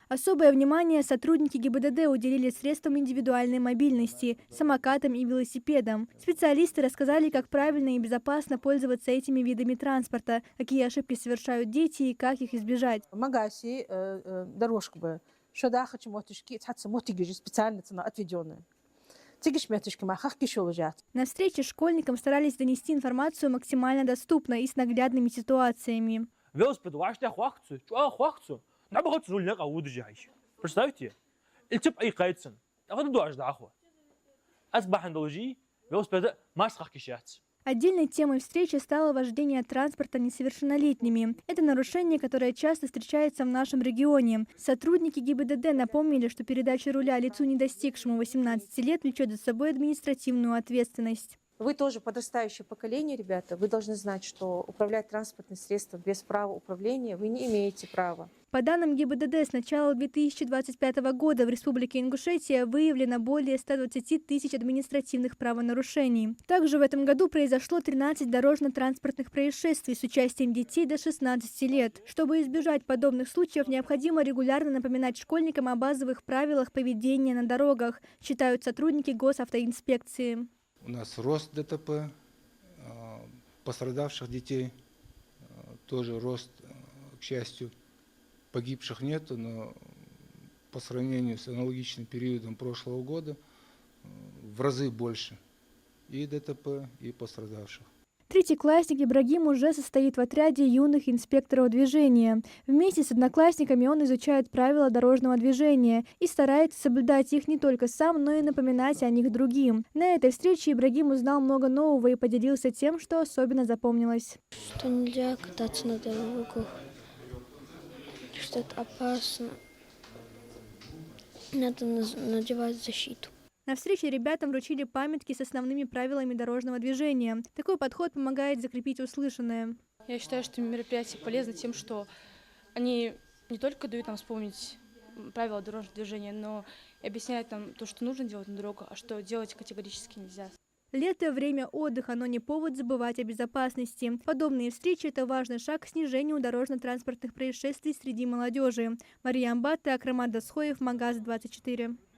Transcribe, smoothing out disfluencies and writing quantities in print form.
Особое внимание сотрудники ГИБДД уделили средствам индивидуальной мобильности, самокатам и велосипедам. Специалисты рассказали, как правильно и безопасно пользоваться этими видами транспорта, какие ошибки совершают дети и как их избежать. Магаси дорожку бы. Что да хочу мотишки, цаться мотиги специально отведенные. Тигиш метишки махах кишолжат. На встрече школьникам старались донести информацию максимально доступно и с наглядными ситуациями. Велосипед вашня хвахцу, чуа хвахцу. Набагато зульняк аудыжаешь. Представьте, или тип ай кайцен. Ахуду дуаш даху. Асбах андалжи, велосипед масхах кишац. Отдельной темой встречи стало вождение транспорта несовершеннолетними. Это нарушение, которое часто встречается в нашем регионе. Сотрудники ГИБДД напомнили, что передача руля лицу, не достигшему 18 лет, влечет за собой административную ответственность. Вы тоже подрастающее поколение, ребята. Вы должны знать, что управлять транспортным средством без права управления вы не имеете права. По данным ГИБДД, с начала 2025 года в Республике Ингушетия выявлено более 120 тысяч административных правонарушений. Также в этом году произошло 13 дорожно-транспортных происшествий с участием детей до 16 лет. Чтобы избежать подобных случаев, необходимо регулярно напоминать школьникам о базовых правилах поведения на дорогах, считают сотрудники госавтоинспекции. У нас рост ДТП, пострадавших детей, тоже рост, к счастью, погибших нету, но по сравнению с аналогичным периодом прошлого года в разы больше и ДТП, и пострадавших. Третьеклассник Ибрагим уже состоит в отряде юных инспекторов движения. Вместе с одноклассниками он изучает правила дорожного движения и старается соблюдать их не только сам, но и напоминать о них другим. На этой встрече Ибрагим узнал много нового и поделился тем, что особенно запомнилось. Что нельзя кататься на дорогах, что это опасно. Надо надевать защиту. На встрече ребятам вручили памятки с основными правилами дорожного движения. Такой подход помогает закрепить услышанное. Я считаю, что мероприятие полезно тем, что они не только дают нам вспомнить правила дорожного движения, но и объясняют нам то, что нужно делать на дорогах, а что делать категорически нельзя. Лето – время отдыха, но не повод забывать о безопасности. Подобные встречи – это важный шаг к снижению дорожно-транспортных происшествий среди молодежи. Мария Амбат и Акрамат Дасхоев, Магаз 24.